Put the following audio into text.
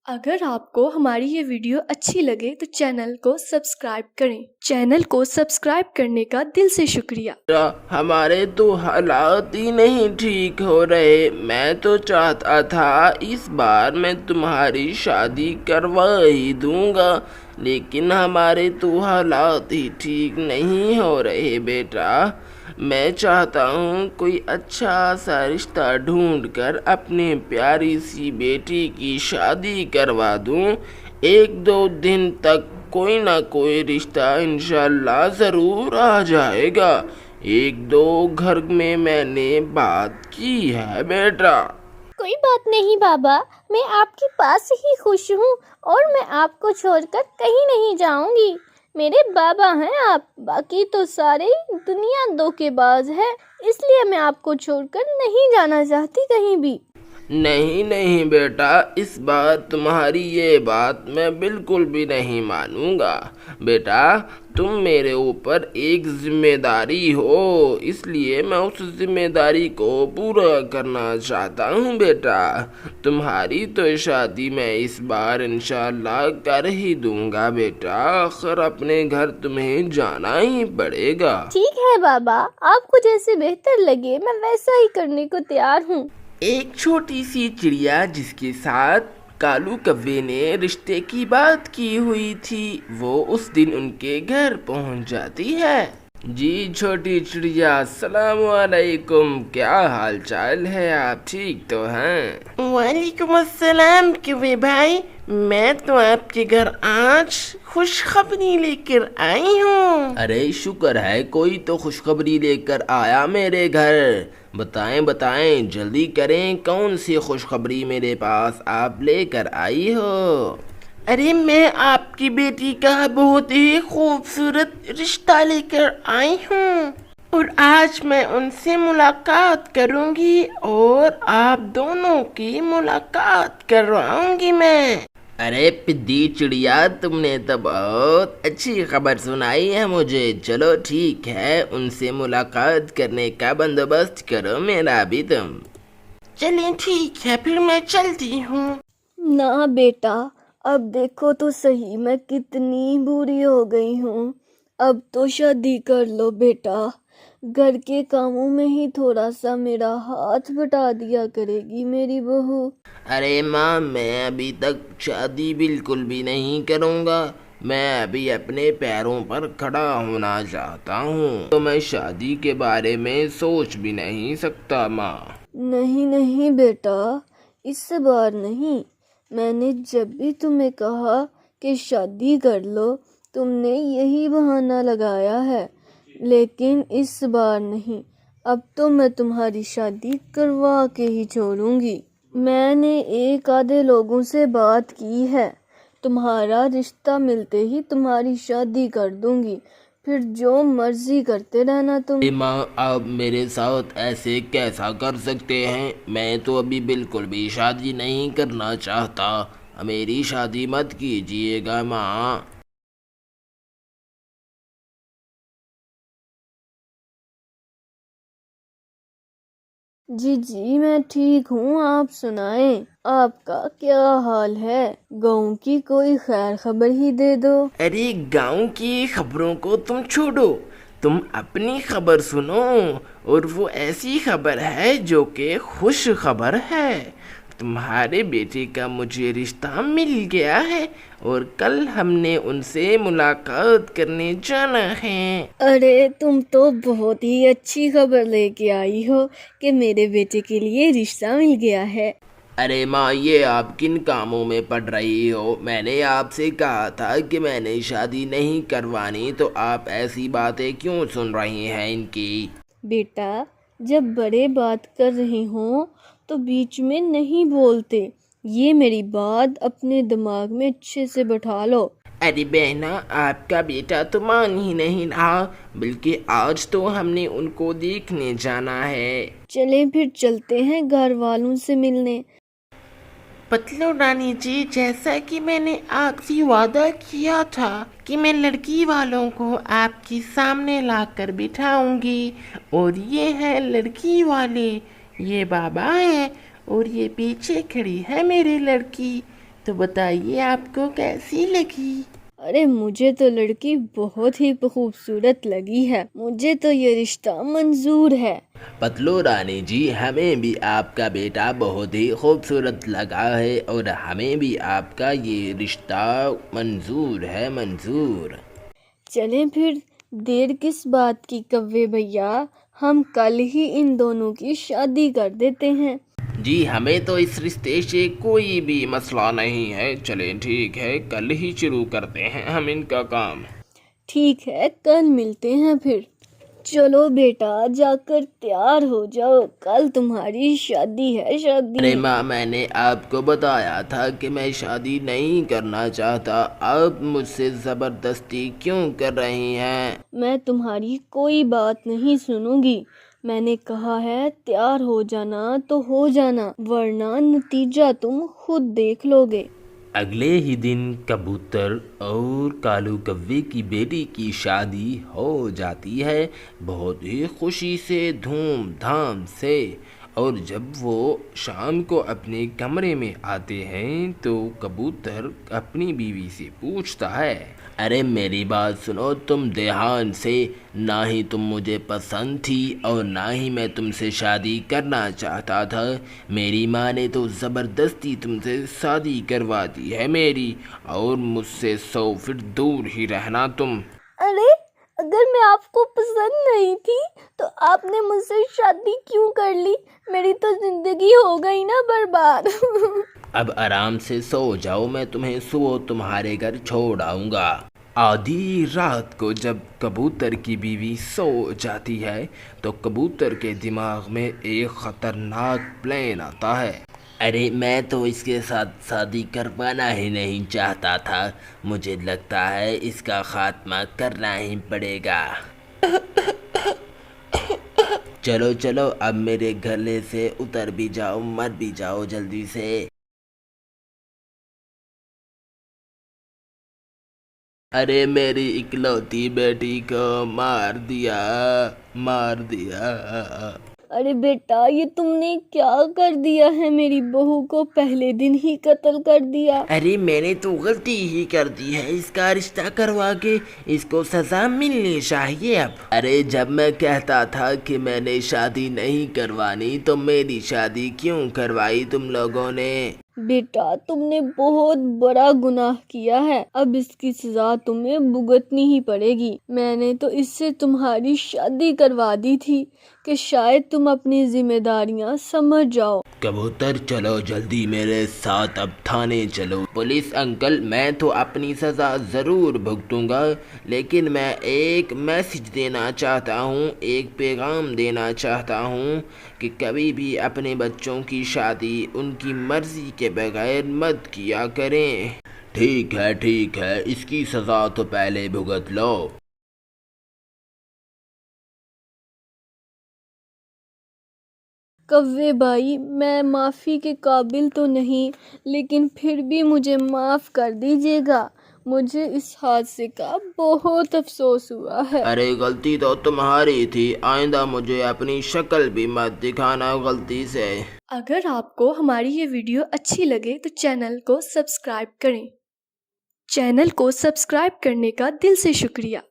अगर आपको हमारी ये वीडियो अच्छी लगे तो चैनल को सब्सक्राइब करें। चैनल को सब्सक्राइब करने का दिल से शुक्रिया। हमारे तो हालात ही नहीं ठीक हो रहे। मैं तो चाहता था इस बार मैं तुम्हारी शादी करवा ही दूंगा, लेकिन हमारे तो हालात ही ठीक नहीं हो रहे बेटा। मैं चाहता हूँ कोई अच्छा सा रिश्ता ढूंढकर अपने प्यारी सी बेटी की शादी करवा दूँ। 1-2 दिन तक कोई ना कोई रिश्ता इंशाल्लाह ज़रूर आ जाएगा। 1-2 घर में मैंने बात की है बेटा। कोई बात नहीं बाबा, मैं आपके पास ही खुश हूँ और मैं आपको छोड़कर कहीं नहीं जाऊंगी। मेरे बाबा हैं आप, बाकी तो सारे दुनिया धोखेबाज है, इसलिए मैं आपको छोड़कर नहीं जाना चाहती कहीं भी। नहीं नहीं बेटा, इस बार तुम्हारी ये बात मैं बिल्कुल भी नहीं मानूंगा। बेटा तुम मेरे ऊपर एक जिम्मेदारी हो, इसलिए मैं उस जिम्मेदारी को पूरा करना चाहता हूँ बेटा। तुम्हारी तो शादी मैं इस बार इंशाल्लाह कर ही दूंगा बेटा। आखिर अपने घर तुम्हें जाना ही पड़ेगा। ठीक है बाबा, आपको जैसे बेहतर लगे मैं वैसा ही करने को तैयार हूँ। एक छोटी सी चिड़िया जिसके साथ कालू कव्वे ने रिश्ते की बात की हुई थी, वो उस दिन उनके घर पहुंच जाती है। जी छोटी चिड़िया, अस्सलाम वालेकुम, क्या हाल चाल है? आप ठीक तो हैं? वालेकुम अस्सलाम कव्वे भाई, मैं तो आपके घर आज खुशखबरी लेकर आई हूँ। अरे शुक्र है कोई तो खुशखबरी लेकर आया मेरे घर। बताएं बताएं, जल्दी करें, कौन सी खुशखबरी मेरे पास आप लेकर आई हो? अरे मैं आपकी बेटी का बहुत ही खूबसूरत रिश्ता लेकर आई हूँ और आज मैं उनसे मुलाकात करूँगी और आप दोनों की मुलाकात करवाऊँगी मैं। अरे पिद्दी चिड़िया, तुमने तो बहुत अच्छी खबर सुनाई है मुझे। चलो ठीक है, उनसे मुलाकात करने का बंदोबस्त करो मेरा भी तुम। चलिए ठीक है, फिर मैं चलती हूँ। ना बेटा, अब देखो तो सही मैं कितनी बुरी हो गई हूँ। अब तो शादी कर लो बेटा, घर के कामों में ही थोड़ा सा मेरा हाथ बटा दिया करेगी मेरी बहू। अरे माँ, मैं अभी तक शादी बिल्कुल भी नहीं करूँगा। मैं अभी अपने पैरों पर खड़ा होना चाहता हूँ, तो मैं शादी के बारे में सोच भी नहीं सकता माँ। नहीं नहीं बेटा, इस बार नहीं। मैंने जब भी तुम्हें कहा कि शादी कर लो, तुमने यही बहाना लगाया है, लेकिन इस बार नहीं। अब तो मैं तुम्हारी शादी करवा के ही छोड़ूंगी। मैंने एक आधे लोगों से बात की है, तुम्हारा रिश्ता मिलते ही तुम्हारी शादी कर दूंगी, फिर जो मर्जी करते रहना तुम। माँ, आप मेरे साथ ऐसे कैसा कर सकते हैं? मैं तो अभी बिल्कुल भी शादी नहीं करना चाहता। मेरी शादी मत कीजिएगा माँ। जी जी मैं ठीक हूँ, आप सुनाएं, आपका क्या हाल है? गाँव की कोई खैर खबर ही दे दो। अरे गांव की खबरों को तुम छोड़ो, तुम अपनी खबर सुनो, और वो ऐसी खबर है जो कि खुश खबर है। तुम्हारे बेटे का मुझे रिश्ता मिल गया है और कल हमने उनसे मुलाकात करने जाना है। अरे तुम तो बहुत ही अच्छी खबर लेके आई हो कि मेरे बेटे के लिए रिश्ता मिल गया है। अरे माँ, ये आप किन कामों में पड़ रही हो? मैंने आपसे कहा था कि मैंने शादी नहीं करवानी, तो आप ऐसी बातें क्यों सुन रही हैं इनकी? बेटा, जब बड़े बात कर रहे हो तो बीच में नहीं बोलते। ये मेरी बात अपने दिमाग में अच्छे से बैठा लो। अरे बहना, आपका बेटा तो मान ही नहीं रहा, बल्कि आज तो हमने उनको देखने जाना है। चले फिर चलते हैं घर वालों से मिलने। पतलू रानी जी, जैसा कि मैंने आपसे वादा किया था कि मैं लड़की वालों को आपके सामने लाकर बिठाऊंगी, और ये है लड़की वाले, ये बाबा है और ये पीछे खड़ी है मेरी लड़की। तो बताइए आपको कैसी लगी? अरे मुझे तो लड़की बहुत ही खूबसूरत लगी है, मुझे तो ये रिश्ता मंजूर है। पतलू रानी जी, हमें भी आपका बेटा बहुत ही खूबसूरत लगा है और हमें भी आपका ये रिश्ता मंजूर है, मंजूर। चलें फिर, देर किस बात की कव्वे भैया, हम कल ही इन दोनों की शादी कर देते हैं। जी, हमें तो इस रिश्ते से कोई भी मसला नहीं है। चलें ठीक है, कल ही शुरू करते हैं हम इनका काम। ठीक है, कल मिलते हैं फिर। चलो बेटा, जाकर तैयार हो जाओ, कल तुम्हारी शादी है, अरे शादी। माँ, मैंने आपको बताया था कि मैं शादी नहीं करना चाहता। आप मुझसे ज़बरदस्ती क्यों कर रही हैं? मैं तुम्हारी कोई बात नहीं सुनूंगी। मैंने कहा है तैयार हो जाना तो हो जाना, वरना नतीजा तुम खुद देख लोगे। अगले ही दिन कबूतर और कालू कव्वे की बेटी की शादी हो जाती है, बहुत ही खुशी से, धूमधाम से। और जब वो शाम को अपने कमरे में आते हैं तो कबूतर अपनी बीवी से पूछता है, अरे मेरी बात सुनो तुम ध्यान से, ना ही तुम मुझे पसंद थी और ना ही मैं तुमसे शादी करना चाहता था। मेरी माँ ने तो ज़बरदस्ती तुमसे शादी करवा दी है मेरी, और मुझसे 100 फीट दूर ही रहना तुम। अरे अगर मैं आपको पसंद नहीं थी तो आपने मुझसे शादी क्यों कर ली? मेरी तो जिंदगी हो गई ना बर्बाद। अब आराम से सो जाओ, मैं तुम्हें सुबह तुम्हारे घर छोड़ आऊँगा। आधी रात को जब कबूतर की बीवी सो जाती है तो कबूतर के दिमाग में एक ख़तरनाक प्लान आता है। अरे मैं तो इसके साथ शादी करवाना ही नहीं चाहता था, मुझे लगता है इसका खात्मा करना ही पड़ेगा। चलो चलो, अब मेरे गले से उतर भी जाओ, मर भी जाओ जल्दी से। अरे मेरी इकलौती बेटी को मार दिया, मार दिया। अरे बेटा, ये तुमने क्या कर दिया है? मेरी बहू को पहले दिन ही कत्ल कर दिया। अरे मैंने तो गलती ही कर दी है, इसका रिश्ता करवा के इसको सजा मिलनी चाहिए अब। अरे जब मैं कहता था कि मैंने शादी नहीं करवानी तो मेरी शादी क्यों करवाई तुम लोगों ने? बेटा, तुमने बहुत बड़ा गुनाह किया है, अब इसकी सजा तुम्हें भुगतनी ही पड़ेगी। मैंने तो इससे तुम्हारी शादी करवा दी थी कि शायद तुम अपनी जिम्मेदारियां समझ जाओ। कबूतर चलो जल्दी मेरे साथ, अब थाने चलो। पुलिस अंकल, मैं तो अपनी सज़ा ज़रूर भुगतूंगा, लेकिन मैं एक मैसेज देना चाहता हूँ, एक पैगाम देना चाहता हूँ कि कभी भी अपने बच्चों की शादी उनकी मर्ज़ी के बगैर मत किया करें। ठीक है, इसकी सज़ा तो पहले भुगत लो। कव्वे भाई, मैं माफ़ी के काबिल तो नहीं, लेकिन फिर भी मुझे माफ़ कर दीजिएगा। मुझे इस हादसे का बहुत अफसोस हुआ है। अरे गलती तो तुम्हारी थी, आइंदा मुझे अपनी शक्ल भी मत दिखाना गलती से। अगर आपको हमारी ये वीडियो अच्छी लगे तो चैनल को सब्सक्राइब करें। चैनल को सब्सक्राइब करने का दिल से शुक्रिया।